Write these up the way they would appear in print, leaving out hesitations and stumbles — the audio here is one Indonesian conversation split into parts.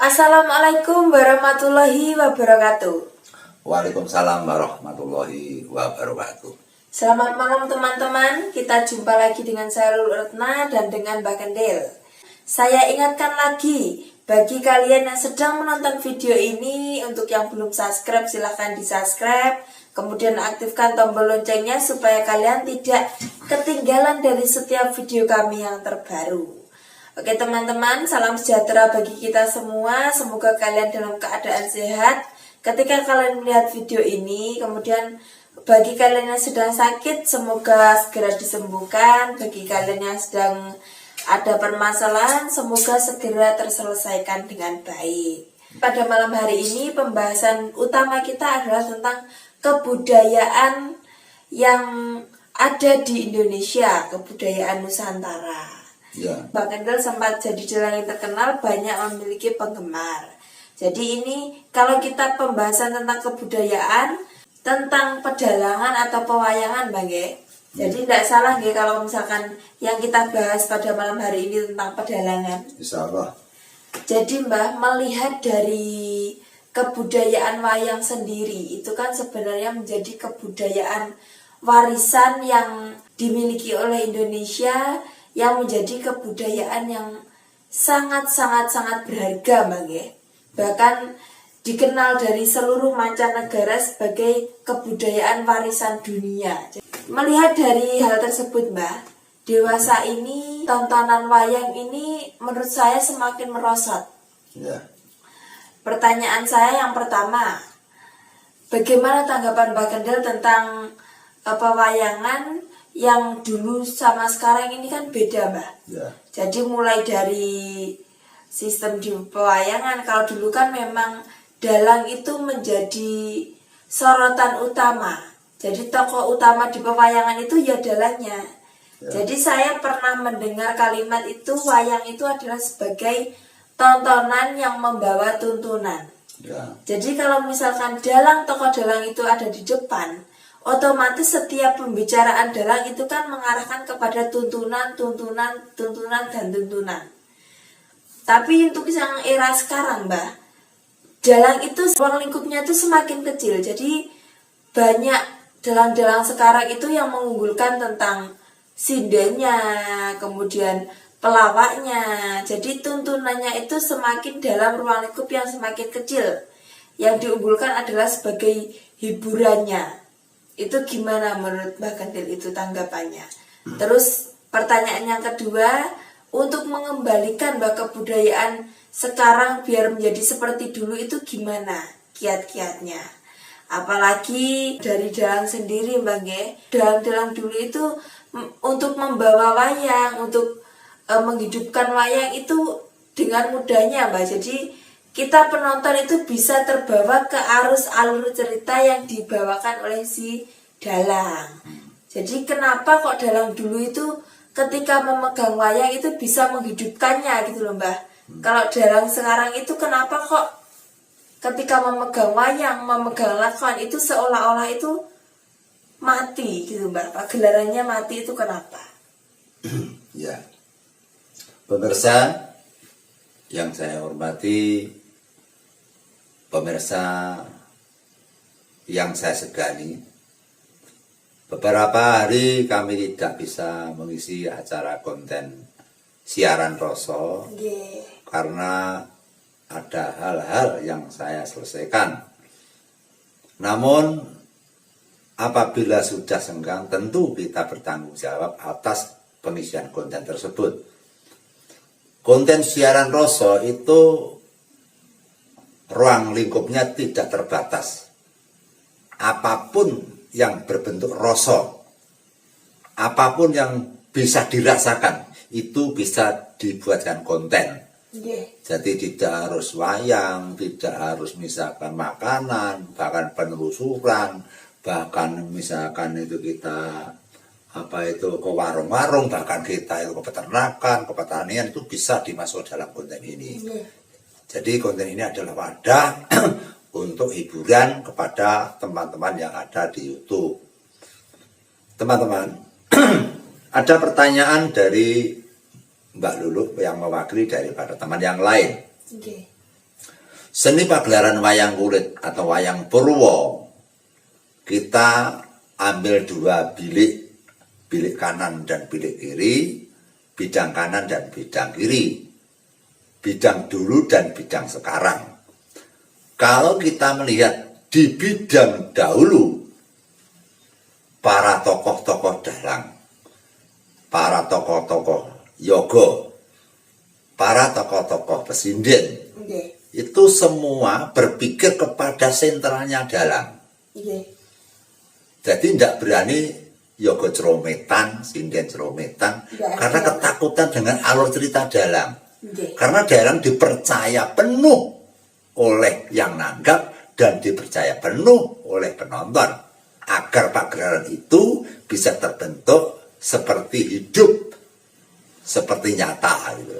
Assalamualaikum warahmatullahi wabarakatuh. Waalaikumsalam warahmatullahi wabarakatuh. Selamat malam teman-teman. Kita jumpa lagi dengan saya Lulu Retna dan dengan Mbak Kendil. Saya ingatkan lagi bagi kalian yang sedang menonton video ini, untuk yang belum subscribe silahkan di subscribe. Kemudian aktifkan tombol loncengnya supaya kalian tidak ketinggalan dari setiap video kami yang terbaru. Oke teman-teman, salam sejahtera bagi kita semua. Semoga kalian dalam keadaan sehat ketika kalian melihat video ini. Kemudian bagi kalian yang sedang sakit, semoga segera disembuhkan. Bagi kalian yang sedang ada permasalahan, semoga segera terselesaikan dengan baik. Pada malam hari ini pembahasan utama kita adalah tentang kebudayaan yang ada di Indonesia, kebudayaan Nusantara. Ya. Mbak Kendil sempat jadi dalang yang terkenal, banyak memiliki penggemar. Jadi ini kalau kita pembahasan tentang kebudayaan, tentang pedalangan atau pewayangan Mbak Ge. Jadi tidak salah Ge kalau misalkan yang kita bahas pada malam hari ini tentang pedalangan. Insya Allah. Jadi Mbak, melihat dari kebudayaan wayang sendiri, itu kan sebenarnya menjadi kebudayaan warisan yang dimiliki oleh Indonesia, yang menjadi kebudayaan yang sangat berharga Mbak Ge. Bahkan dikenal dari seluruh mancanegara sebagai kebudayaan warisan dunia. Melihat dari hal tersebut Mbak, dewasa ini tontonan wayang ini menurut saya semakin merosot. Ya. Pertanyaan saya yang pertama, bagaimana tanggapan Mbak Kendil tentang pewayangan yang dulu sama sekarang ini kan beda Mbak. Ya. Jadi mulai dari sistem di pewayangan, kalau dulu kan memang dalang itu menjadi sorotan utama. Jadi tokoh utama di pewayangan itu ya dalangnya. Ya. Jadi saya pernah mendengar kalimat itu, wayang itu adalah sebagai tontonan yang membawa tuntunan. Ya. Jadi kalau misalkan tokoh dalang itu ada di depan, otomatis setiap pembicaraan dalang itu kan mengarahkan kepada tuntunan. Tapi untuk yang era sekarang Mbak, dalang itu ruang lingkupnya itu semakin kecil. Jadi banyak dalang-dalang sekarang itu yang mengunggulkan tentang sindenya, kemudian pelawaknya. Jadi tuntunannya itu semakin dalam ruang lingkup yang semakin kecil. Yang diunggulkan adalah sebagai hiburannya. Itu gimana menurut Mbak Kendil itu tanggapannya? Terus pertanyaan yang kedua, untuk mengembalikan Mbak kebudayaan sekarang biar menjadi seperti dulu itu gimana kiat-kiatnya? Apalagi dari dalang sendiri Mbak Ge, dalang-dalang dulu itu untuk membawa wayang, untuk menghidupkan wayang itu dengan mudahnya Mbak. Jadi kita penonton itu bisa terbawa ke arus alur cerita yang dibawakan oleh si dalang. Jadi kenapa kok dalang dulu itu ketika memegang wayang itu bisa menghidupkannya gitu loh Mbak. Kalau dalang sekarang itu kenapa kok ketika memegang wayang, memegang lakon itu seolah-olah itu mati gitu Mbak. Pagelarannya mati itu kenapa? Ya. Pemirsa yang saya hormati, pemirsa yang saya segani, beberapa hari kami tidak bisa mengisi acara konten siaran Roso karena ada hal-hal yang saya selesaikan. Namun apabila sudah senggang, tentu kita bertanggung jawab atas pengisian konten tersebut. Konten siaran Roso itu ruang lingkupnya tidak terbatas. Apapun yang berbentuk roso, apapun yang bisa dirasakan, itu bisa dibuatkan konten. Jadi tidak harus wayang, tidak harus misalkan makanan, bahkan penelusuran, bahkan misalkan itu kita ke warung-warung, bahkan kita itu ke peternakan, ke pertanian, itu bisa dimasuk dalam konten ini. Jadi konten ini adalah wadah untuk hiburan kepada teman-teman yang ada di YouTube. Teman-teman, ada pertanyaan dari Mbak Lulu yang mewakili daripada teman yang lain. Seni pagelaran wayang kulit atau wayang Purwo, kita ambil dua bilik kanan dan bilik kiri, bidang kanan dan bidang kiri, bidang dulu dan bidang sekarang. Kalau kita melihat di bidang dahulu, para tokoh-tokoh dalang, para tokoh-tokoh yoga, para tokoh-tokoh pesinden, itu semua berpikir kepada sentralnya dalang. Jadi tidak berani yoga cerometan, sinden cerometan, karena ketakutan dengan alur cerita dalang. Karena dalang dipercaya penuh oleh yang nanggap dan dipercaya penuh oleh penonton, agar pagelaran itu bisa terbentuk seperti hidup, seperti nyata gitu.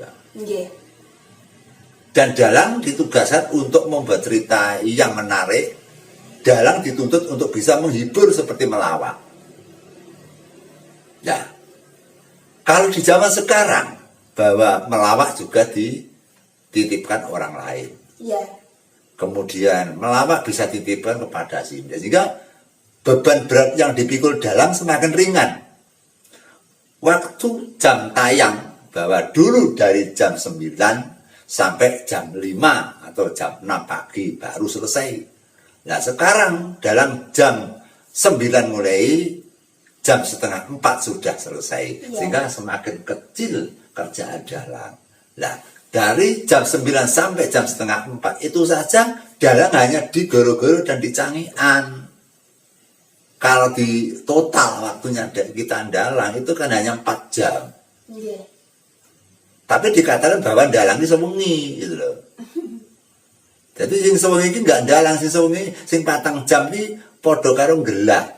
Dan dalang ditugaskan untuk membuat cerita yang menarik. Dalang dituntut untuk bisa menghibur seperti melawak. Ya, kalau di zaman sekarang bahwa melawak juga dititipkan orang lain. Kemudian melawak bisa dititipkan kepada sinden, sehingga beban berat yang dipikul dalang semakin ringan. Waktu jam tayang bahwa dulu dari jam 9 sampai jam 5 atau jam 6 pagi baru selesai. Nah sekarang dalam jam 9 mulai, jam setengah 4 sudah selesai. Sehingga semakin kecil kerjaan dalang. Nah dari jam 9 sampai jam setengah 4 itu saja dalang hanya digoro-goro dan dicangian. Kalau di total waktunya kita dalang itu kan hanya 4 jam. Tapi dikatakan bahwa dalang ini sewengi gitu loh. Jadi sing sewengi iki enggak dalang, sing sewengi sing 4 jam iki padha karo gelah.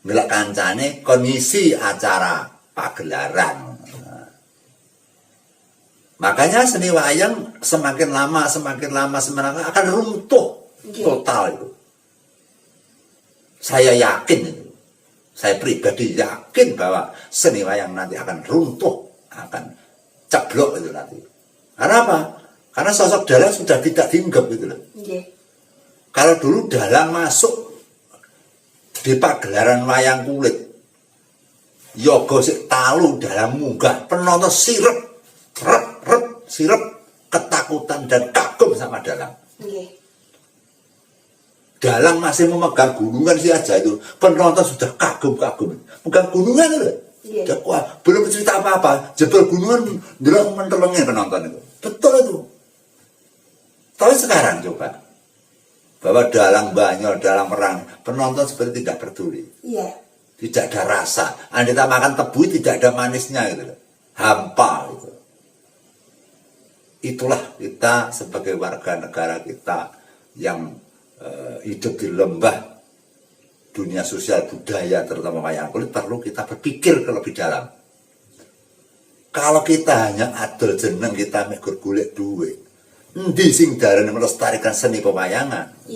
Ngelak kancane kon ngisi acara pagelaran. Makanya seni wayang semakin lama akan runtuh total itu. Saya yakin itu. Saya pribadi yakin bahwa seni wayang nanti akan runtuh, akan ceblok itu nanti. Karena apa? Karena sosok dalang sudah tidak dianggap gitu loh. Kalau dulu dalang masuk di pagelaran wayang kulit, yoga sik talu dalang munggah, penonton sirep, sirep, ketakutan dan kagum sama dalang. Dalang masih memegang gunungan sih aja itu, penonton sudah kagum-kagum. Megang gunungan itu. Wah, belum cerita apa-apa, jebol gunungan delok mentelengin penonton itu. Betul itu. Tapi sekarang coba, bahwa dalang Banyol, dalang Merang, penonton seperti tidak peduli. Tidak ada rasa. Anda makan tebu tidak ada manisnya gitu. Hampa gitu. Itulah kita sebagai warga negara kita yang hidup di lembah dunia sosial budaya, terutama wayang kulit, perlu kita berpikir lebih dalam. Kalau kita hanya adol jeneng, kita mekur golek duit, endi sing darane melestarikan seni pewayangan?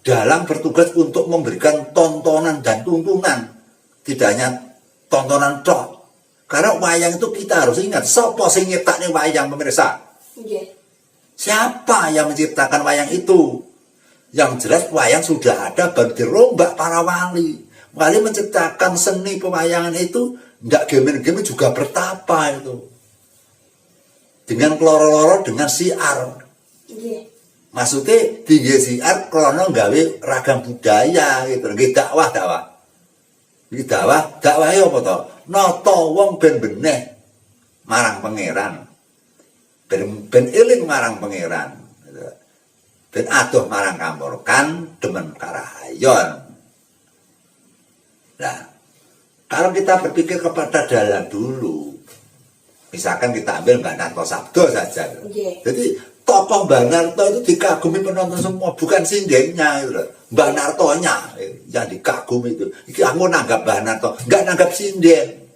Dalang bertugas untuk memberikan tontonan dan tuntunan, tidak hanya tontonan tok. Karena wayang itu kita harus ingat, sapa sing nyiptakne wayang, pemirsa? Siapa yang menciptakan wayang itu? Yang jelas wayang sudah ada, baru dirombak para wali. Wali menciptakan seni pewayangan itu, tidak gemen-gemen juga bertapa itu. Dengan keloro-loro, dengan siar. Maksudnya tinggi siar, krono gawe ragam budaya gitu. Nggih dakwah. Nggih dakwah ya apa to? Nata wong ben beneh marang pangeran. Ben eling marang pangeran. Ben adoh marang kamurkan, demen karahayon. Nah, kalau kita berpikir kepada dalang dulu, misalkan kita ambil Mbak Narto Sabdo saja. Jadi tokoh Mbak Narto itu dikagumi penonton semua, bukan sindennya gitu. Mbak Nartonya yang dikagumi itu. Iki aku nanggap Mbak Narto, enggak nanggap sinden.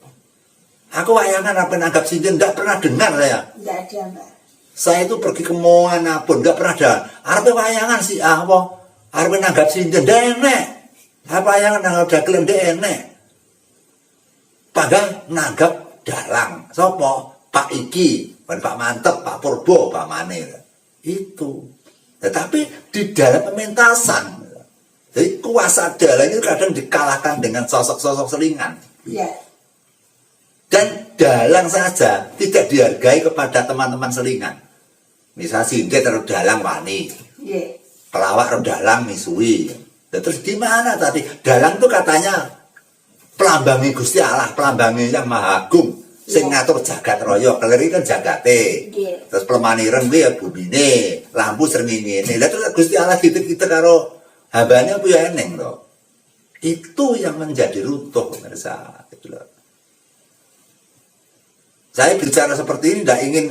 Aku wayangan apa nanggap sinden, enggak pernah dengar saya. Enggak ada, Mbak. Saya itu pergi ke mana pun enggak pernah ada. Arep wayangan si apa? Arep nanggap sinden enek. Apa wayangan nanggap dagelan enek. Padahal nanggap dalang. Sopo? Pak iki Pak Mantep, Pak Purbo, Pak Mane. Itu. Tetapi di dalam pementasan, jadi kuasa dalang itu kadang dikalahkan dengan sosok-sosok selingan. Iya. Dan dalang saja tidak dihargai kepada teman-teman selingan. Misal Sindet terus dalang wani, Iya. pelawak terus dalang misui. Terus gimana tadi? Dalang itu katanya pelambangi Gusti Allah, pelambangi yang Maha Agung, sing ngatur jagat raya, keleri kan jagate. Nggih. Terus pelemani kuwi ya bumine, lampu srengenge. Lah terus Gusti Allah kita karo hambane apa ya eneng to. Itu yang menjadi runtuh pemirsa, gitu loh. Saya bicara seperti ini tidak ingin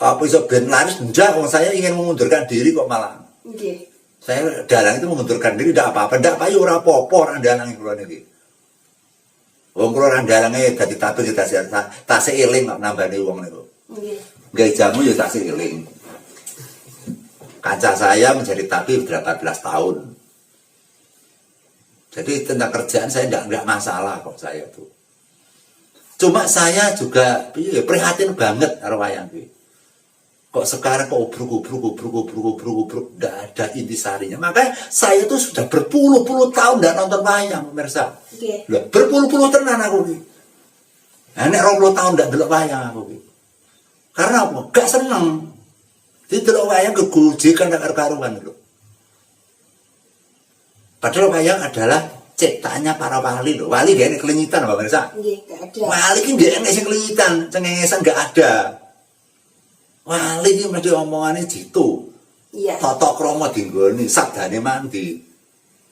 apa iso ben laris, enggak, saya ingin mengundurkan diri kok malah. Nggih. Saya dalang itu mengundurkan diri tidak apa-apa, tidak payu ora apa-apa orang dalang kula niki. Wong kula orang dalangnya dadi tabir tas eling kok nambani wong niku. Nggih. Nggih jamu ya tas eling. Kaca saya menjadi tabib 18 tahun. Jadi tentang kerjaan saya enggak masalah kok saya tuh. Cuma saya juga prihatin banget karo wayang kuwi. Kok sekarang kok ubruk, enggak ada intisarinya. Makanya saya itu sudah berpuluh-puluh tahun enggak nonton wayang, pemirsa. Nggih. Lah, berpuluh-puluh tenan aku iki. Nah, nek 20 tahun ndak delok wayang aku iki. Karena apa? Gak seneng. Jadi delok wayang kegujekan gak karuan lho. Padahal wayang adalah ciptaannya para wali lho. Wali gak ada kelinyitan, Pak Mirsa. Nggih, gak ada. Wali ki gak ada sing kelinyitan, cengengesan gak ada. Wali ki mesti omongane jitu. Iya. Tata krama dinggoni, sabdane mandi.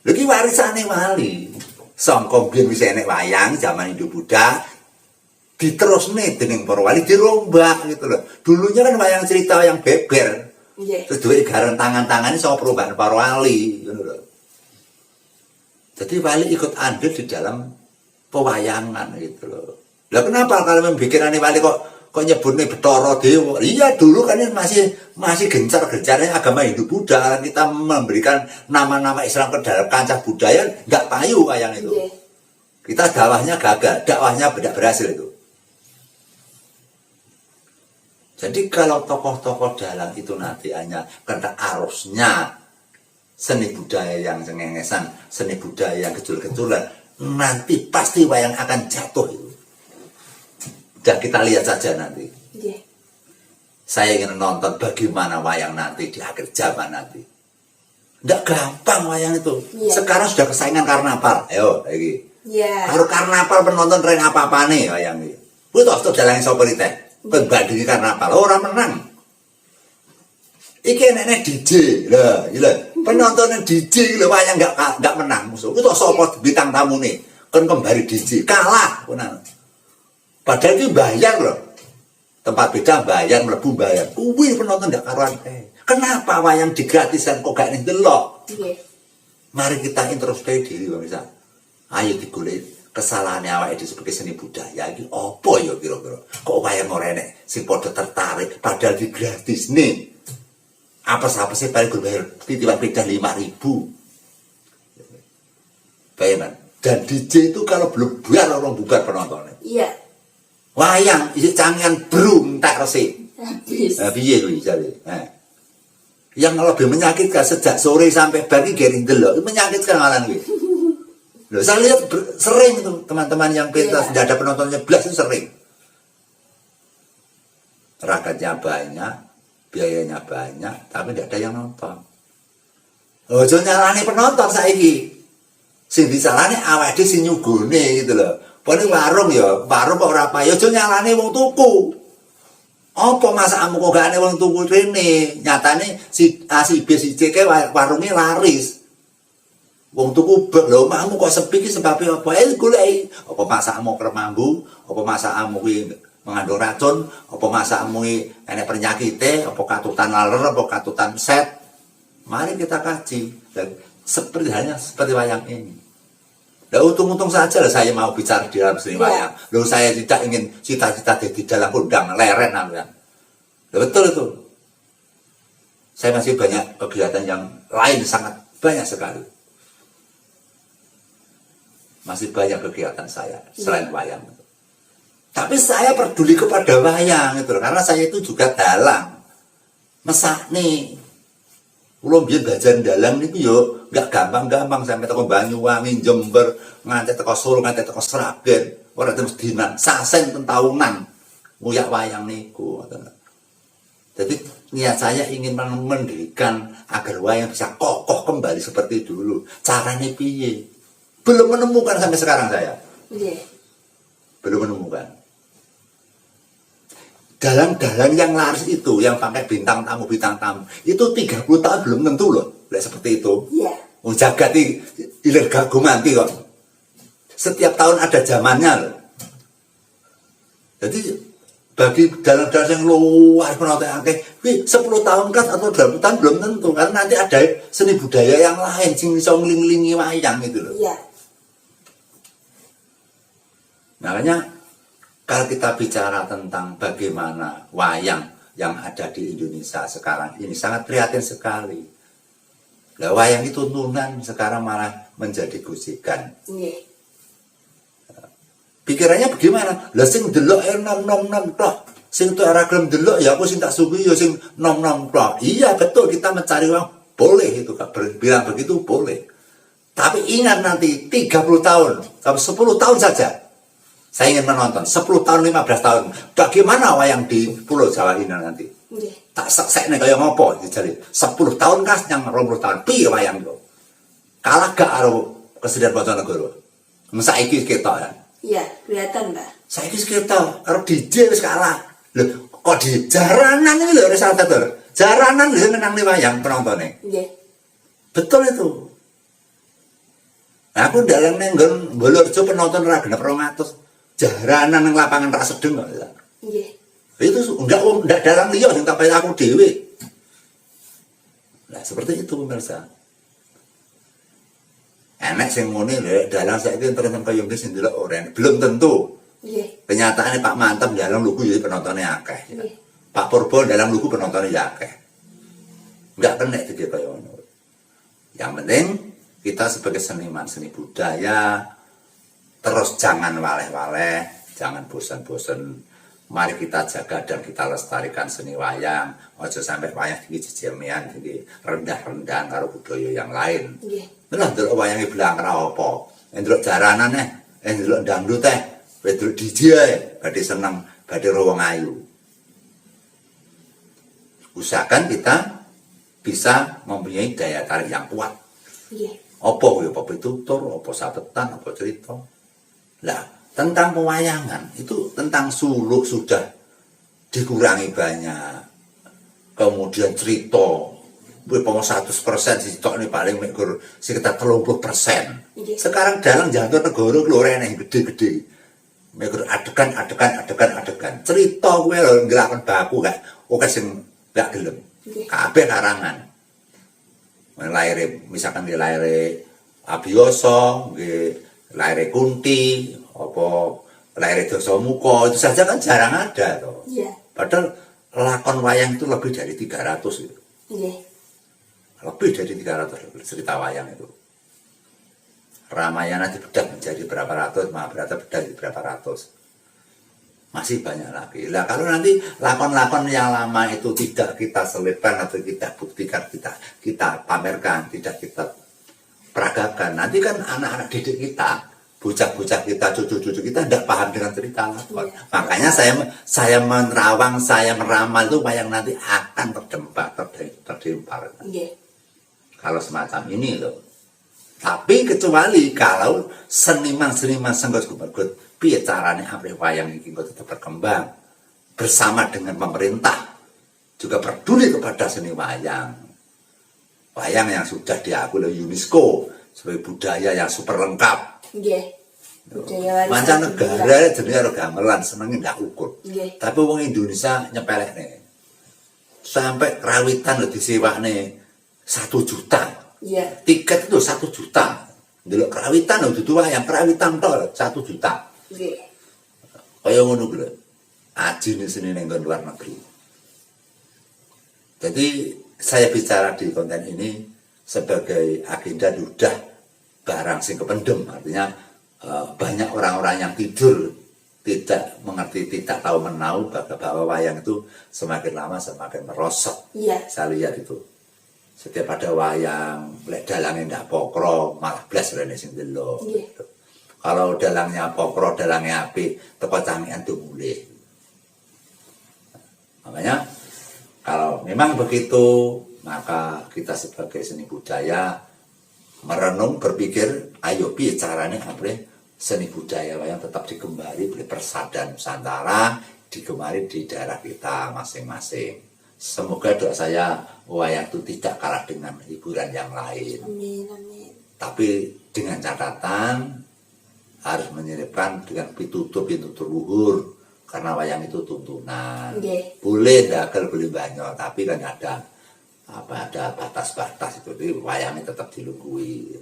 Lha ki warisane wali. Sangka biyen wis enek wayang zaman Hindu-Buddha diterusne dening para wali dirombak gitu loh. Dulunya kan wayang cerita yang beber. Nggih. Terus duwe garan tangan-tangannya sama perubahan para wali gitu loh. Jadi wali ikut andil di dalam pewayangan gitu loh. Lah kenapa kalau memikirane wali kok nyebutnya Bathara Dewa? Iya dulu kan masih gencar-gencarnya agama Hindu-Buddha. Kita memberikan nama-nama Islam ke dalam kancah budaya, nggak payu wayang itu. Nggih. Kita dakwahnya gagal, dakwahnya tidak berhasil itu. Jadi kalau tokoh-tokoh dalang itu nanti hanya karena arusnya seni budaya yang cengengesan, seni budaya yang kecil-kecilan, nanti pasti wayang akan jatuh itu. Dan kita lihat saja nanti. Nggih. Saya ingin nonton bagaimana wayang nanti di akhir zaman nanti. Nggak gampang wayang itu. Iya. Sekarang sudah kesaingan karnaval. Ayo, lagi. Iya. Kalau karnaval penonton tren apa-apa nih wayang ini. Kuwi toh dalangin sapa teh? Pembandingi karnaval orang menang. Iki enek DJ. Lah, gila. Penontonnya DJ lho wayang enggak menang musuh. Kuwi toh sapa bintang tamune? Kon kembali DJ kalah kuwi. Padahal iki bayar loh. Tempat beda bayar, mlebu bayar. Kuwi penonton ndak karuan. Kenapa wayang digratiskan kok gak ning delok? Nggih. Mari kita introspeksi diri pemirsa. Ayo digolek kesalahan awake dhewe sebagai seni budaya iki apa ya kira-kira? Kok wayang ora enek sing padha tertarik padahal di gratis nih. Apa sih paling gue bayar titipan peda 5.000. Bayaran. Dan DJ itu kalau belum bayar orang bubar penontonnya. Iya. Wayang isi cangian brum tak resik. Habis. Nah, piye kuwi jare? Yang lebih menyakitkan sejak sore sampai pagi gering delok, itu menyakitkan malah kuwi. Loh, saya lihat sering itu teman-teman yang pentas tidak ada penontonnya belas itu sering. Rakyatnya banyak, biayanya banyak, tapi tidak ada yang nonton. Ojo nyalani penonton saiki. Sing disalahne awake sing nyugone gitu loh. Pone warung ya, warung kok ora payu, ojo nyalani wong tuku. Apa masakmu kok gak ana wong tuku rene? Nyatane si A si B si C ke warungnya laris. Wong tuku lho omahmu kok sepi ki sebabe apa? Goleki. Apa masakmu kremambu, apa masakmu kuwi mengandung racun, apa masakmu kuwi enek penyakite, apa katutan laler, apa katutan set. Mari kita kaji. Dan seperti halnya seperti wayang ini. Lah untung-untung saja lah saya mau bicara di dalam seni wayang. Loh saya tidak ingin cita-cita di dalam kondang leren namanya. Betul itu. Saya masih banyak kegiatan yang lain sangat banyak sekali. Masih banyak kegiatan saya selain wayang. Tapi saya peduli kepada wayang itu, karena saya itu juga dalang. Mesak nih. Kulo biyen belajar dalang niku yo nggak gampang-gampang sampai teko Banyuwangi, Jember, nganti teko Solo, nganti teko Sragen, ora terus dinan, sasen tahunan nguyak wayang niku. Jadi niat saya ingin mendirikan agar wayang bisa kokoh kembali seperti dulu. Caranya piye? Belum menemukan sampai sekarang saya. Belum menemukan. Dalang-dalang yang laris itu, yang pakai bintang tamu, itu 30 tahun belum tentu loh. Seperti itu. Iya. Jagat ilir gagung nanti kok. Setiap tahun ada zamannya loh. Jadi bagi dalang-dalang yang luar penonton akeh, 10 tahun kan atau 20 tahun belum tentu, karena nanti ada seni budaya yang lain sing iso ngling-nglingi wayang gitu loh. Iya. Makanya kalau kita bicara tentang bagaimana wayang yang ada di Indonesia sekarang ini sangat prihatin sekali. Lah wayang itu turunan sekarang malah menjadi gojekan. Iya. Pikirannya bagaimana? Lah sing delok nom-nom tok. Sing tuh ora gelem delok ya aku sing tak suguhi ya sing nom-nom tok. Iya betul kita mencari uang boleh itu Kak. Bilang begitu boleh. Tapi ingat nanti 30 tahun, sampai 10 tahun saja. Saya ingin menonton 10 tahun, 15 tahun. Bagaimana wayang di Pulau Jawa ini nanti? Tak seksekne kaya ngopo dijali. 10 tahun kas yang 20 tahun. Piye wayang itu? Kalah gak karo kesenian Bojonegoro? Saiki ketok ya. Iya, kelihatan, Mbak. Saiki ketok karo DJ wis kalah. Lho, kok di jaranan iki lho wis atur. Jaranan lho menangi wayang penontonnya. Iya. Betul itu. Aku dalang nang nggon Bolorjo penonton ora genep 200. Jaranan nang lapangan rak sedeng kok. Iya. Itu enggak dalang liya sing tak aku dhewe. Nah, seperti itu pemirsa. Enak sing ngene lho, dalang saiki terus kaya ngene sing ndelok ora belum tentu. Iya. Kenyataannya Pak Mantep dalang lugu jadi penontonnya akeh. Ya. Iya. Pak Purbo dalang lugu penontonnya ya akeh. Enggak kena iki kaya ngono. Yang penting kita sebagai seniman seni budaya terus jangan waleh-waleh, jangan bosan-bosan. Mari kita jaga dan kita lestarikan seni wayang. Ojo sampai wayang iki jejemian iki rendah-rendah karo budaya yang lain. Nggih. Lah ndelok wayange Blangkra apa? Ndelok jaranan ndelok dangdut ndelok DJ badhe seneng, badhe ro wong ayu. Usahakan kita bisa mempunyai daya tarik yang kuat. Nggih. Apa ya apa tutur, apa sabetan, apa cerita. Lah, tentang pewayangan itu tentang suluk sudah dikurangi banyak. Kemudian cerita, pokoknya 100% sih tok ini paling mekur sekitar 30%. Sekarang dalam jantung negara keluar yang gede-gede. Mekur adegan. Cerita gue loh ngelakuin baku gak, oke sing gak gelem. Kabeh karangan. Misalkan di lahir Abioso, di lahir Kunti, apa lahir Dasamuka, itu saja kan jarang ada toh. Iya. Padahal lakon wayang itu lebih dari 300 itu. Iya. Lebih dari 300 cerita wayang itu. Ramayana dibedah menjadi berapa ratus, Mahabharata bedah menjadi berapa ratus. Masih banyak lagi. Lah kalau nanti lakon-lakon yang lama itu tidak kita selipkan atau kita buktikan, kita pamerkan, tidak kita peragakan, nanti kan anak-anak didik kita, bocah-bocah kita, cucu-cucu kita tidak paham dengan cerita lakon. Iya. Makanya saya menerawang, saya meramal itu wayang nanti akan terdempar. Iya. Kalau semacam ini loh. Tapi kecuali kalau seniman-seniman senggot gumergut piye carane amrih wayang iki kok tetap berkembang bersama dengan pemerintah juga peduli kepada seni wayang. Wayang yang sudah diakui oleh UNESCO sebagai budaya yang super lengkap. Nggih. Budaya warisan Mancanegara jenenge karo gamelan senenge ndak ukur. Nggih. Tapi wong Indonesia nyepelekne. Sampai rawitan lho disewakne 1 juta. Iya. Tiket itu 1 juta. Ndelok kerawitan lho dudu wayang kerawitan tok 1 juta. Nggih. Kaya ngono kuwi lho. Ajine seni ning luar negeri. Jadi saya bicara di konten ini sebagai agenda dudah barang sing kependem, artinya banyak orang-orang yang tidur tidak mengerti, tidak tahu menahu bahwa wayang itu semakin lama semakin merosot. Iya. Saya lihat itu. Setiap ada wayang, lek dalangnya ndak pokro, malah blas rene sing delok. Iya. Kalau dalangnya pokro, dalangnya apik, teko cangikan tuh mulih. Makanya kalau memang begitu, maka kita sebagai seni budaya merenung, berpikir, ayo piye carane boleh seni budaya wayang tetap digembari, boleh persada Nusantara digemari di daerah kita masing-masing. Semoga doa saya wayang itu tidak kalah dengan hiburan yang lain. Amin, amin. Tapi dengan catatan harus menyelipkan dengan pitutur-pitutur luhur, karena wayang itu tuntunan. Nggih. Boleh dakel boleh banyak, tapi kan ada batas-batas itu. Jadi wayangnya tetap dilunggui.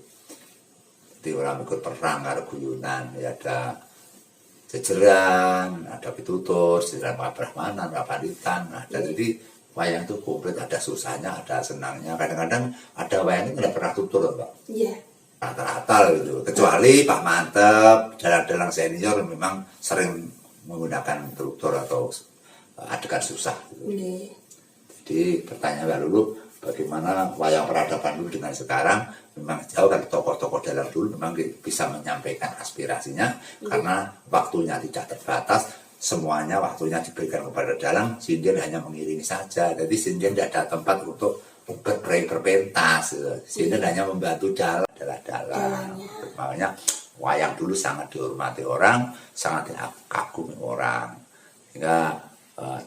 Jadi orang ikut perang karo guyunan, ya ada jejeran, ada pitutur, jejeran Brahmanan, Paditan, ada. Jadi wayang itu komplit, ada susahnya, ada senangnya. Kadang-kadang ada wayang itu tidak pernah tutur, Pak. Iya. Rata-rata gitu. Kecuali Pak Mantep, dalang-dalang senior memang sering menggunakan tutur atau adegan susah. Gitu. Nggih. Jadi pertanyaan dulu, bagaimana wayang peradaban dulu dengan sekarang? Memang jauh kan, tokoh-tokoh dalang dulu memang bisa menyampaikan aspirasinya, karena waktunya tidak terbatas, semuanya waktunya diberikan kepada dalang, sindir hanya mengiringi saja. Jadi sindir tidak ada tempat untuk berpentas, sindir hanya membantu dalang. Makanya wayang dulu sangat dihormati orang, sangat dikagumi orang. Sehingga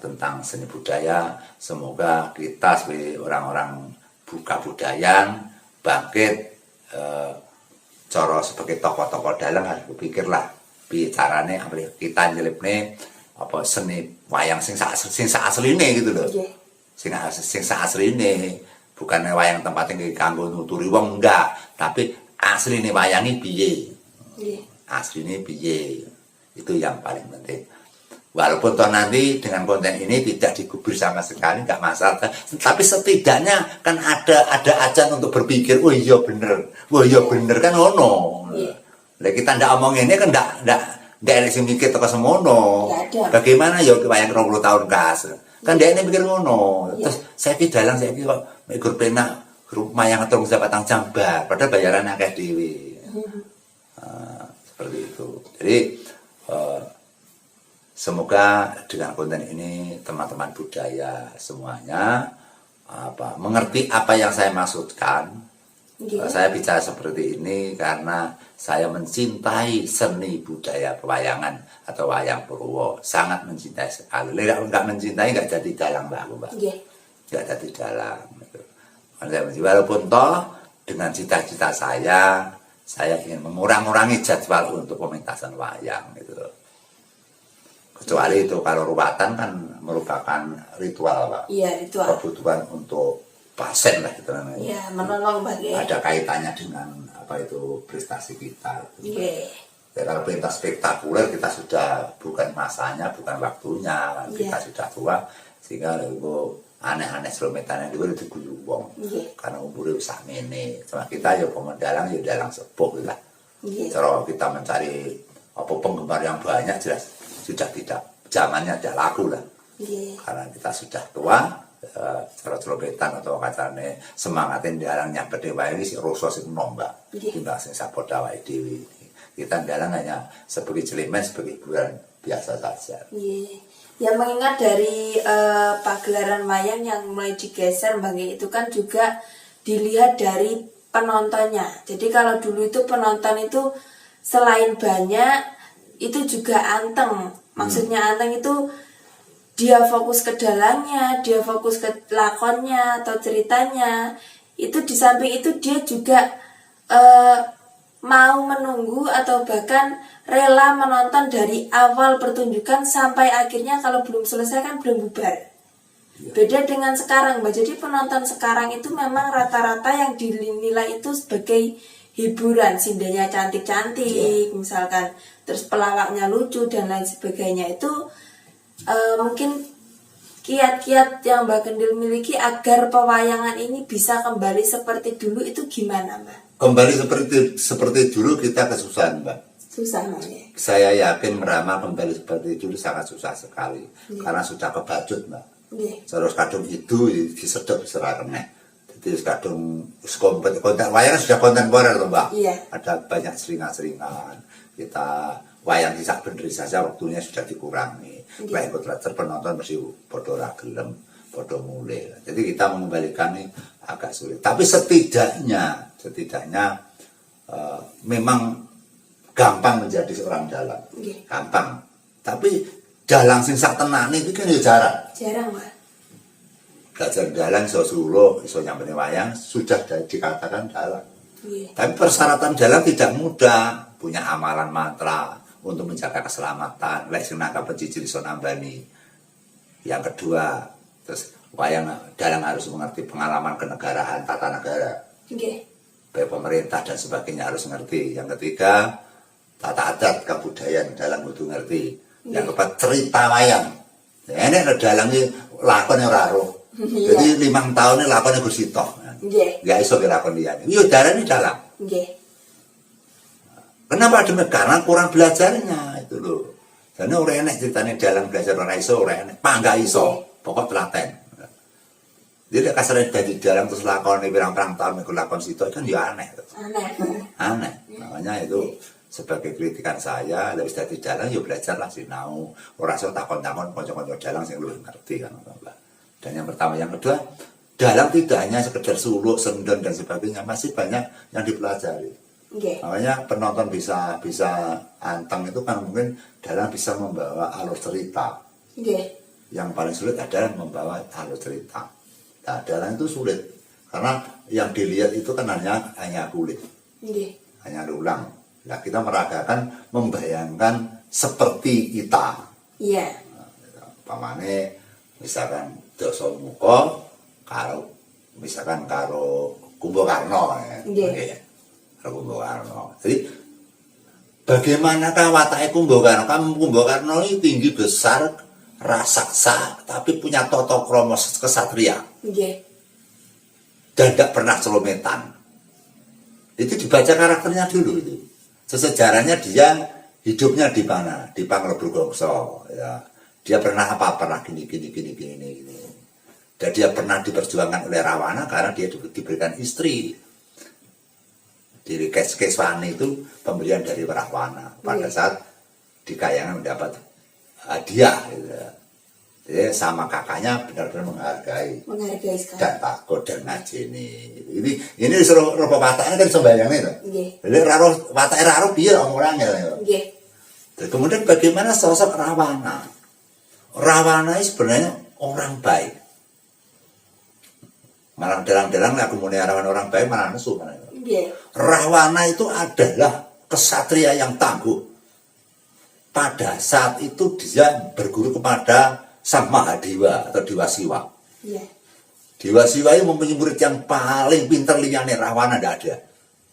tentang seni budaya, semoga kita sebagai orang-orang buka budaya bangkit, coro sebagai tokoh-tokoh dalang harus berpikirlah bicarane kita nyelipne apa seni wayang sing asline gitu loh. Nggih. Sing asline, bukan wayang tempat yang kanggo nuturi wong, enggak, tapi asline wayange piye. Nggih. Asline piye. Itu yang paling penting. Walaupun toh nanti dengan konten ini tidak digubris sama sekali, nggak masalah. Tapi setidaknya kan ada ajan untuk berpikir, oh iya bener kan ono. Lah kita ndak omong ini kan ndak ada sing mikir teko semono. Bagaimana ya wayang 20 tahun kas. Kan dia ini mikir ngono. Terus saya ki dalang saya ki kok gur penak mayang terus batang jambar, padahal bayaran akeh dhewe. Seperti itu. Jadi semoga dengan konten ini teman-teman budaya semuanya mengerti apa yang saya maksudkan. Saya bicara seperti ini karena saya mencintai seni budaya pewayangan atau wayang Purwo, sangat mencintai sekali. Enggak mencintai enggak jadi dalang, Mbak. Enggak jadi dalang. Walaupun toh dengan cita-cita saya ingin mengurangi jadwal untuk pementasan wayang gitu. Kecuali itu kalau ruwatan kan merupakan ritual, Pak. Iya, ritual. Kebutuhan untuk pasien lah gitu namanya. Iya, menolong bagi. Ada kaitannya dengan apa itu prestasi kita. Iya. Ya, kalau pentas spektakuler kita sudah bukan masanya, bukan waktunya, kita sudah tua, sehingga itu aneh-aneh selometan yang itu diguyu wong. Karena umurnya usah mene. Cuma kita ya pemendalang ya dalang sepuh lah. Kalau kita mencari apa penggemar yang banyak jelas sudah tidak, zamannya tidak laku lah. Karena kita sudah tua, cara celobetan atau kacane semangatin dalang nyampe dewa ini si roso si nombak, timbang sing sapoda wae dewi. Kita dalang hanya sebagai celimen, sebagai hiburan biasa saja. Ya mengingat dari pagelaran wayang yang mulai digeser bagi itu kan juga dilihat dari penontonnya. Jadi kalau dulu itu penonton itu selain banyak itu juga anteng. Maksudnya anteng itu dia fokus ke dalangnya, dia fokus ke lakonnya atau ceritanya. Itu di samping itu dia juga mau menunggu atau bahkan rela menonton dari awal pertunjukan sampai akhirnya, kalau belum selesai kan belum bubar. Beda dengan sekarang, Mbak. Jadi penonton sekarang itu memang rata-rata yang dinilai itu sebagai hiburan, sindanya cantik-cantik misalkan, terus pelawaknya lucu dan lain sebagainya. Itu mungkin kiat-kiat yang Mbak Kendil miliki agar pewayangan ini bisa kembali seperti dulu itu gimana, Mbak? Kembali seperti dulu kita kesusahan, Mbak. Susah namanya. Saya yakin meramal kembali seperti itu sangat susah sekali. Karena sudah kebacut, Mbak. Terus kadung itu disedot seragamnya. Jadi kadung konten wayang sudah kontemporer loh, Mbak. Iya. Ada banyak seringan-seringan. Kita wayang disak bener saja waktunya sudah dikurangi. Baik literatur penonton mesti podo ra gelem, podo mulai. Jadi kita mengembalikan ini agak sulit. Tapi setidaknya memang gampang menjadi seorang dalang. Gampang. Tapi dalang sing sak tenane iki kan ya jarang. Jarang, Pak. Belajar dalang iso suluk, iso nyampeni wayang sudah dikatakan dalang. Tapi persyaratan dalang tidak mudah, punya amalan mantra untuk menjaga keselamatan, lek sing nangkap pecicil iso nambani. Yang kedua, terus wayang dalang harus mengerti pengalaman kenegaraan, tata negara. Baik pemerintah dan sebagainya harus ngerti. Yang ketiga, tata adat kebudayaan dalang kudu ngerti. Yang keempat, cerita wayang. Ini ada dalang ini lakonnya raro. Jadi 5 tahun ini lakonnya bersitoh. Gak iso dilakon dia. Iya darah ini dalang. Kenapa demikian? Karena kurang belajarnya itu loh. Karena orang enak ceritanya dalang belajar orang iso, orang enak. Gak iso. Pokok telaten. Jadi kasarnya dari dalang terus lakon pirang-pirang tahun ikut lakon situ kan ya aneh. Aneh. Makanya itu sebagai kritikan saya, lebih dari dalang ya belajarlah sinau. Orang iso takon-takon konco-konco dalang sing luwih ngerti kan, Mbak. Dan yang pertama, yang kedua, dalang tidak hanya sekedar suluk, sendon dan sebagainya, masih banyak yang dipelajari. Makanya penonton bisa anteng itu kan mungkin dalang bisa membawa alur cerita. Yang paling sulit adalah membawa alur cerita. Nah, dalang itu sulit karena yang dilihat itu kan hanya kulit, hanya tulang. Nah, kita meragakan, membayangkan seperti kita. Pamane misalkan Dasamuka misalkan karo Kumbakarna Kumbakarna. Jadi bagaimanakah watake Kumbakarna? Kumbakarna ini tinggi besar, raksasa, tapi punya tata krama kesatria. Dan tidak pernah celometan. Itu dibaca karakternya dulu itu. Sejarahnya dia hidupnya di mana? Di Panglobrogongso, ya. Dia pernah apa? Pernah gini. Dan dia pernah diperjuangkan oleh Rawana karena dia diberikan istri. Di Keswani itu pemberian dari Rawana. Pada saat di Kayangan mendapat hadiah. Gitu. Jadi sama kakaknya benar-benar menghargai sekali. Dan takut dan ngajeni. Ini disuruh roh wataknya kan sembayangnya itu. Jadi wataknya raro dia orangnya. Kemudian bagaimana sosok Rawana? Rawana itu sebenarnya orang baik. Malah dalang-dalang aku mau Rawana orang baik malah nesu. Rawana itu adalah kesatria yang tangguh. Pada saat itu dia berguru kepada Sang Mahadewa atau Dewa Siwa. Dewa Siwa itu mempunyai murid yang paling pintar liyane Rawana tidak ada.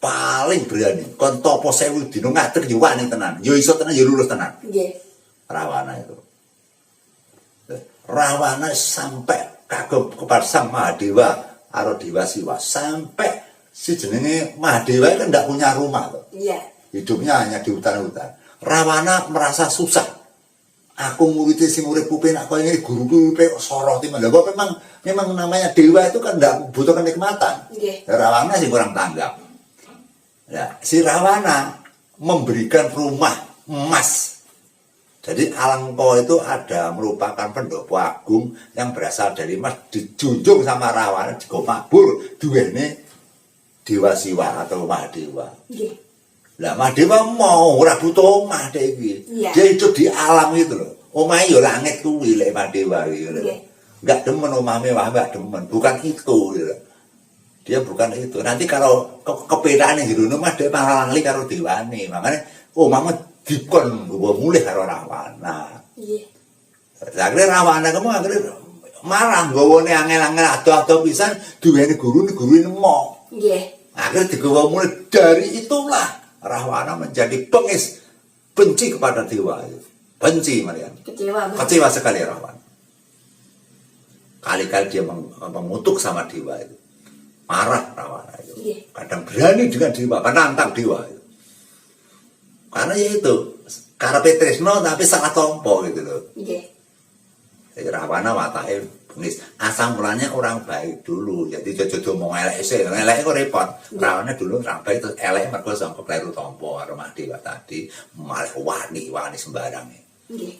Paling berani. Kon topo sewu dino ngadeg yo wani tenan. Yo iso tenan yo lulus tenan. Rawana itu. Rawana sampai kagum kepada Sang Mahadewa atau Dewa Siwa. Sampai si jenenge Mahadewa kan tidak punya rumah tuh. Hidupnya hanya di hutan-hutan. Rawana merasa susah. Aku murid sing urip kupen aku ini guru pe soroti lha kok memang namanya dewa itu kan tidak butuh kenikmatan. Rawana sih kurang tanggap. Ya, si Rawana memberikan rumah emas. Jadi Alengko itu ada merupakan pendopo agung yang berasal dari emas dijunjung sama Rawana digo makbul duwene Dewa Siwa atau Mahadewa. Lah Mahadewa mau ora butuh omah dek iki. Dia hidup di alam itu loh. Omahe yo langit kuwi lek Mahadewa iki lho. Enggak demen omah mewah, enggak demen. Bukan itu gitu. Dia bukan itu. Nanti kalau kepedane di rumah dia malah lali karo dewane. Makanya omahmu dikon gua mulih karo Rawana. Akhirnya Rawana kamu akhirnya marah gawone angel-angel ado-ado pisan duwene guru nemo. Akhirnya digawa mulai dari itulah Rawana menjadi bengis, benci kepada dewa. Benci Marian. Kecewa sekali Rawana. Kali-kali dia mengutuk sama dewa itu. Marah Rawana itu. Kadang berani dengan dewa, menantang dewa itu. Karena ya itu karepe tresno tapi salah tompo gitu loh. Nggih. Jadi Rawana watake bengis. Asal mulanya orang baik dulu. Jadi jojo mau elek sih, elek kok repot. Rawana dulu orang baik terus elek mergo sangka kleru tompo karo Mak Dewa tadi malah wani sembarang. Nggih.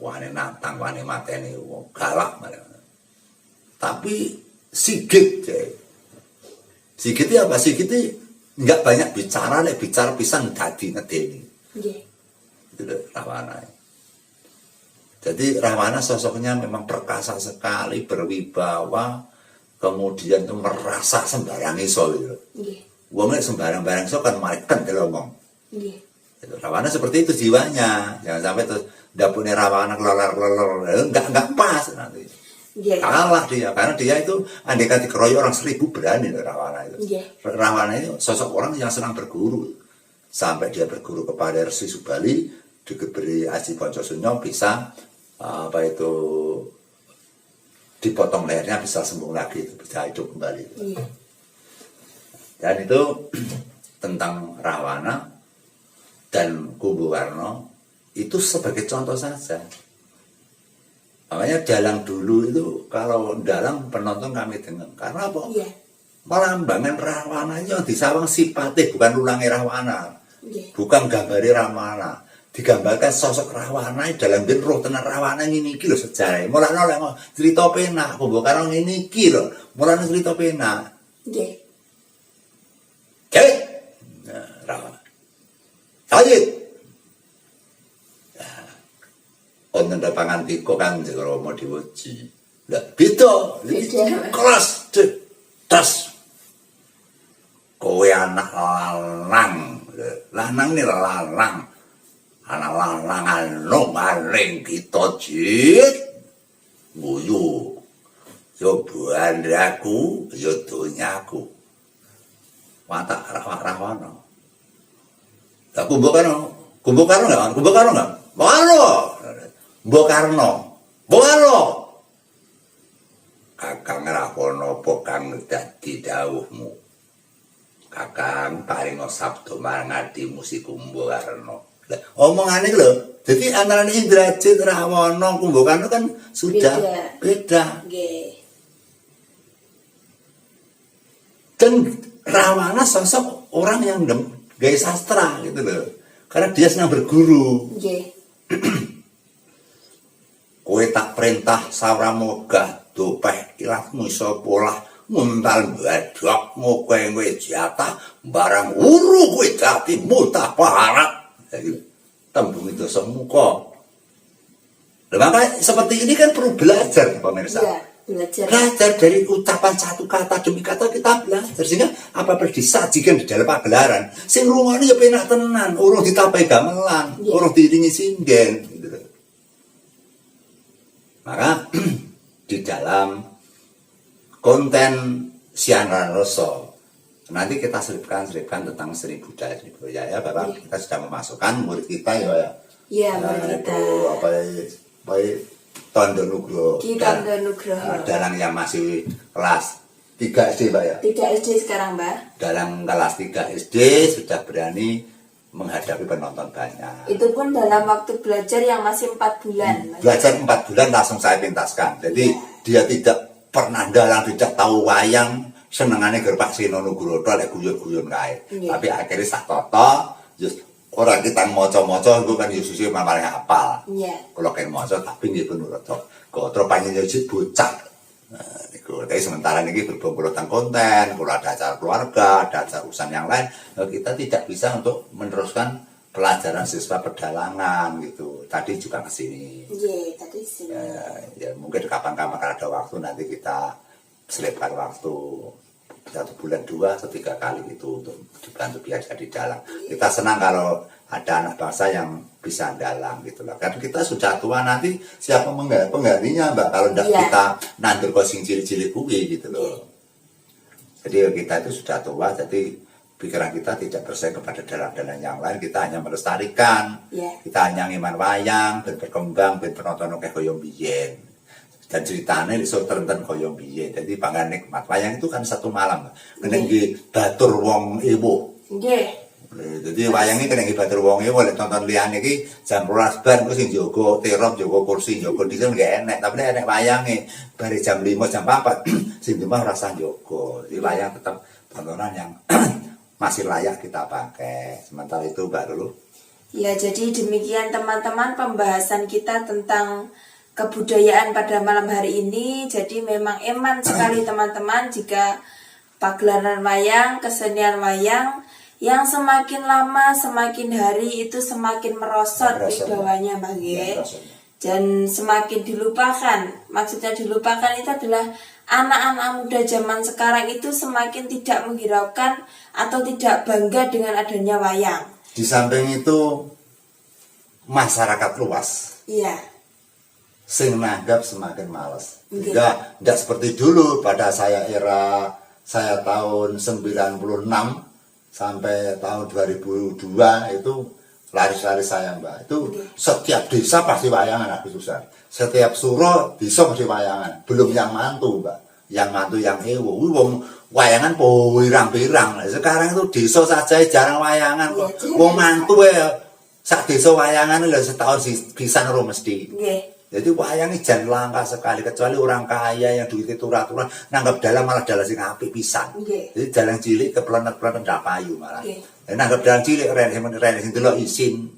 Wani nantang, wani mateni wong galak malah. Tapi Sigit apa? Sigit enggak banyak bicara, nek bicara pisan dadi ngedeni. Nggih. Itu Rawana. Jadi Rawana sosoknya memang perkasa sekali, berwibawa, kemudian itu merasa sembarang iso gitu. Nggih. Wongnya sembarang-barang iso kan malaikat kalau ngomong. Nggih. Itu Rawana seperti itu jiwanya. Jangan sampai terus dapurnya Rawana kelolor, enggak pas nanti. Nggih. Kalah dia, karena dia itu andai kata dikeroyok orang 1000 berani loh Rawana itu. Nggih. Rawana itu sosok orang yang senang berguru. Sampai dia berguru kepada Resi Subali, diberi Aji Poncosunyo bisa dipotong lehernya bisa sembuh lagi, bisa hidup kembali. Iya. Dan itu tentang Rawana dan Kubu Warno itu sebagai contoh saja. Makanya dalang dulu itu kalau dalang penonton kami dengar karena apa? Iya. Melambangkan Rawana yang disawang sifatnya bukan ulangi Rawana, Iya. bukan gambari Rawana. Digambarkan sosok Rawana dalam ben roh tenan Rawana ngene iki lho sejarah. Mulane oleh cerita penak, Kubu Karno ngene iki lho. Mulane cerita penak. Nggih. Oke. Nah, Rawana. Lanjut. Nah, wonten pangantika kan Rama diwuji. Lah beda, iki kelas das. Kowe anak lanang. Lanang ni lanang. Anak lanangan no maring kita jit guyu yo bandraku yo donyaku watak Rawana. Lah Kubu Karno enggak? Mbok Karno. Kakang Rawana apa kang dadi dawuhmu? Kakang paring sabda marang adimu si Kubu Karno. Omongannya lho, jadi antara Indrajit, Rawana, Kubu Karno kan sudah beda. Nggih. Dan Rawana sosok orang yang gaya sastra gitu loh, karena dia senang berguru. Nggih. Kowe tak perintah sawra mogah dopeh ilahmu iso polah muntal badhok ngokoe kowe jatah barang uru kowe dadi mutah parat. Tembung itu semuka. Maka seperti ini kan perlu belajar pemirsa. Iya, belajar. Belajar dari ucapan satu kata demi kata kita belajar sehingga apa disajikan di dalam pagelaran. Sing rungokne ya penak tenan, urung ditapai gamelan, urung diiringi singen gitu. Maka di dalam konten Siaran Rasa nanti kita selipkan tentang Sri Budaya ya Bapak. Kita sudah memasukkan murid kita ya. Iya, murid kita. Apa Tondo Nugroho. Ki Tondo Nugroho. Dalang yang masih kelas 3 SD Pak ya. 3 SD sekarang, Mbak. Dalam kelas 3 SD sudah berani menghadapi penonton banyak. Itu pun dalam waktu belajar yang masih 4 bulan. Belajar 4 bulan langsung saya pentaskan. Jadi dia tidak pernah dalang, tidak tahu wayang. Senengane Gerpak Sino Nugroho lek guyon-guyon kae. Tapi akhirnya sak toto, just orang kita maca-maca iku kan Yesus malah hafal. Iya. Kalau kan maca tapi nggih bener to. Kok terus panjenengan bocah. Nah, niku tapi sementara niki berhubung tentang konten, kalau ada acara keluarga, ada acara urusan yang lain, kita tidak bisa untuk meneruskan pelajaran siswa pedalangan gitu. Tadi juga ke sini. Iya, tadi sini. Ya mungkin kapan-kapan ada waktu nanti kita selipkan waktu 1 bulan 2 atau 3 kali itu untuk dibantu biar jadi dalang. Kita senang kalau ada anak bangsa yang bisa dalang gitu lah. Karena kita sudah tua nanti siapa penggantinya Mbak kalau tidak kita nandur kosing cilik-cilik kuwi gitu loh. Jadi kita itu sudah tua, jadi pikiran kita tidak bersaing kepada dalang-dalang yang lain. Kita hanya melestarikan, kita hanya ngiman wayang dan berkembang dan penonton kayak koyo biyen. Dan ceritanya iso tenten koyo biyen. Jadi bangga nikmat wayang itu kan 1 malam. Kena batur wong ibu. Nggih. Jadi wayang iki kena batur wong iki oleh tonton liyane iki jam 12 bar ku sing jaga terop, jaga kursi, jaga diesel gak enek, tapi nek enek wayange bare jam 5 jam 4 sing di rumah rasa jaga. Jadi wayang tetap tontonan yang masih layak kita pakai. Sementara itu Mbak Lulu. Ya, jadi demikian teman-teman pembahasan kita tentang kebudayaan pada malam hari ini. Jadi memang eman sekali teman-teman jika pagelaran wayang, kesenian wayang yang semakin lama semakin hari itu semakin merosot wibawanya Mbak Nggih. Dan semakin dilupakan. Maksudnya dilupakan itu adalah anak-anak muda zaman sekarang itu semakin tidak menghiraukan atau tidak bangga dengan adanya wayang. Di samping itu masyarakat luas. Iya. Sing nanggap semakin males. Tidak seperti dulu pada saya tahun 96 sampai tahun 2002 itu laris-laris saya Mbak. Itu setiap desa pasti wayangan habis susah. Setiap suro desa pasti wayangan. Belum yang mantu Mbak. Yang mantu yang ewo. Wong wayangan pirang-pirang. Sekarang itu desa saja jarang wayangan kok. Wong mantu sak desa wayangan lho setahun pisan ora mesti. Nggih. Jadi wayang ini jangan langka sekali, kecuali orang kaya yang duitnya turah-turah nanggap dalam malah dalam sing apik pisan. Jadi dalam cilik ke pelenet-pelenet ndak payu malah. Nanggap dalam cilik ren sing delok isin.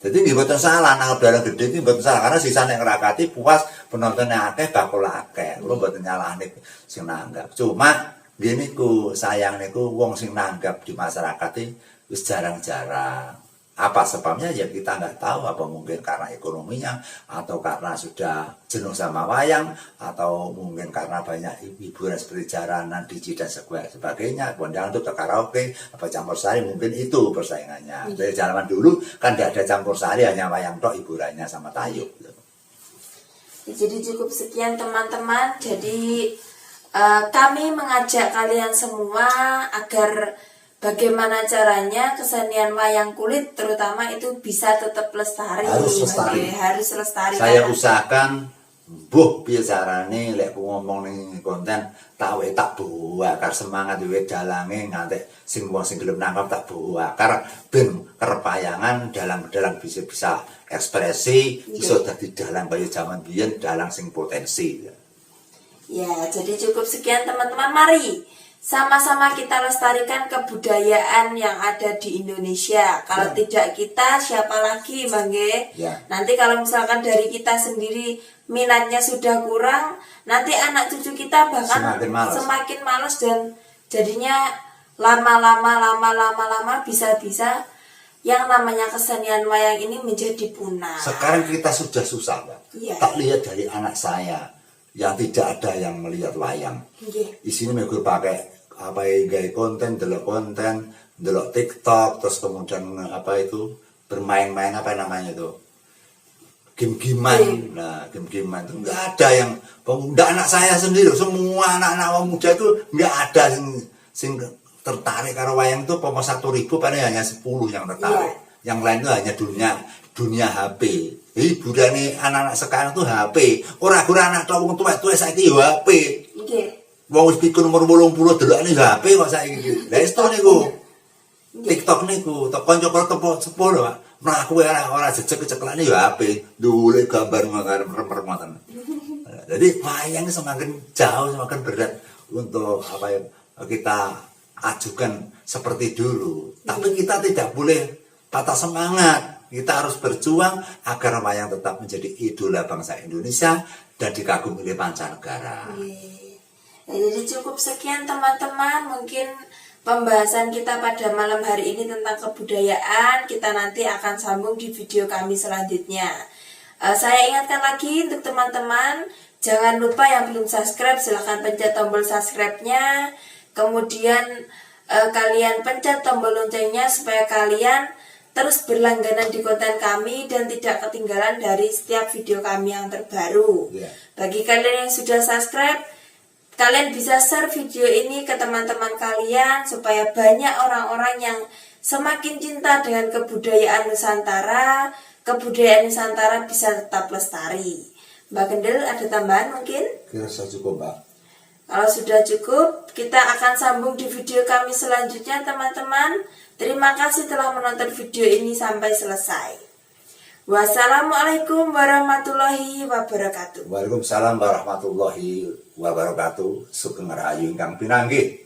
Jadi nggih mboten salah nanggap dalam gede iki mboten salah karena sisane ngrakati puas penontonnya akeh bakul akeh. Kula mboten nyalahne sing nanggap. Cuma ngene niku sayang niku wong sing nanggap di masyarakat iki wis jarang-jarang. Apa sebabnya ya kita nggak tahu, apa mungkin karena ekonominya atau karena sudah jenuh sama wayang atau mungkin karena banyak hiburan seperti jaranan, DJ dan sebagainya, kondangan untuk karaoke apa campur sari, mungkin itu persaingannya. Dari zaman dulu kan tidak ada campur sari, hanya wayang tok hiburannya sama tayub. Jadi cukup sekian teman-teman. Jadi kami mengajak kalian semua agar bagaimana caranya kesenian wayang kulit terutama itu bisa tetap lestari. Harus lestari. Saya usahakan piye carane lek ngomong ning konten tak bakar semangat duwe dalange nganti sing wong sing gelem nangkap tak bakar ben kerepayangan dalang bisa ekspresi iso dadi dalang kaya jaman biyen dalang sing potensi. Ya, jadi cukup sekian teman-teman, mari sama-sama kita lestarikan kebudayaan yang ada di Indonesia. Kalau tidak kita, siapa lagi, Bang Nggih? Nanti kalau misalkan dari kita sendiri minatnya sudah kurang, nanti anak cucu kita bahkan semakin malas dan jadinya lama-lama bisa-bisa yang namanya kesenian wayang ini menjadi punah. Sekarang kita sudah susah, Mbak. Tak lihat dari anak saya yang tidak ada yang melihat wayang. Di sini mereka pakai gaya konten, delok TikTok, terus kemudian bermain-main namanya itu game-gamean. Nah, game-gamean itu nggak ada yang pemuda, anak saya sendiri, semua anak-anak muda itu nggak ada sing tertarik karena wayang itu 1.000 paling hanya 10 yang tertarik. Yang lain itu hanya dunia HP. Hiburan nih anak-anak sekarang tuh HP. Ora anak tua wong tuwa saiki yo HP. Wong wis pikir umur 80 delokane HP kok saiki. Lah isto niku. TikTok niku, tok kanca-kanca sepo lho, Pak. Mlaku ora jejeg ceklane yo HP. Ndule gambar merem-meremoten. Jadi wayang semakin jauh semakin berat untuk kita ajukan seperti dulu. Tapi kita tidak boleh patah semangat. Kita harus berjuang agar wayang tetap menjadi idola bangsa Indonesia dan dikagumi oleh mancanegara. Jadi cukup sekian teman-teman, mungkin pembahasan kita pada malam hari ini tentang kebudayaan. Kita nanti akan sambung di video kami selanjutnya. Saya ingatkan lagi untuk teman-teman, jangan lupa yang belum subscribe silahkan pencet tombol subscribe-nya. Kemudian kalian pencet tombol loncengnya supaya kalian terus berlangganan di konten kami dan tidak ketinggalan dari setiap video kami yang terbaru. Bagi kalian yang sudah subscribe, kalian bisa share video ini ke teman-teman kalian supaya banyak orang-orang yang semakin cinta dengan kebudayaan Nusantara. Kebudayaan Nusantara bisa tetap lestari. Mbak Kendel, ada tambahan mungkin? Kira cukup, Mbak. Kalau sudah cukup, kita akan sambung di video kami selanjutnya teman-teman. Terima kasih telah menonton video ini sampai selesai. Wassalamualaikum warahmatullahi wabarakatuh. Waalaikumsalam warahmatullahi wabarakatuh. Sugeng Rahayu ingkang pinanggih.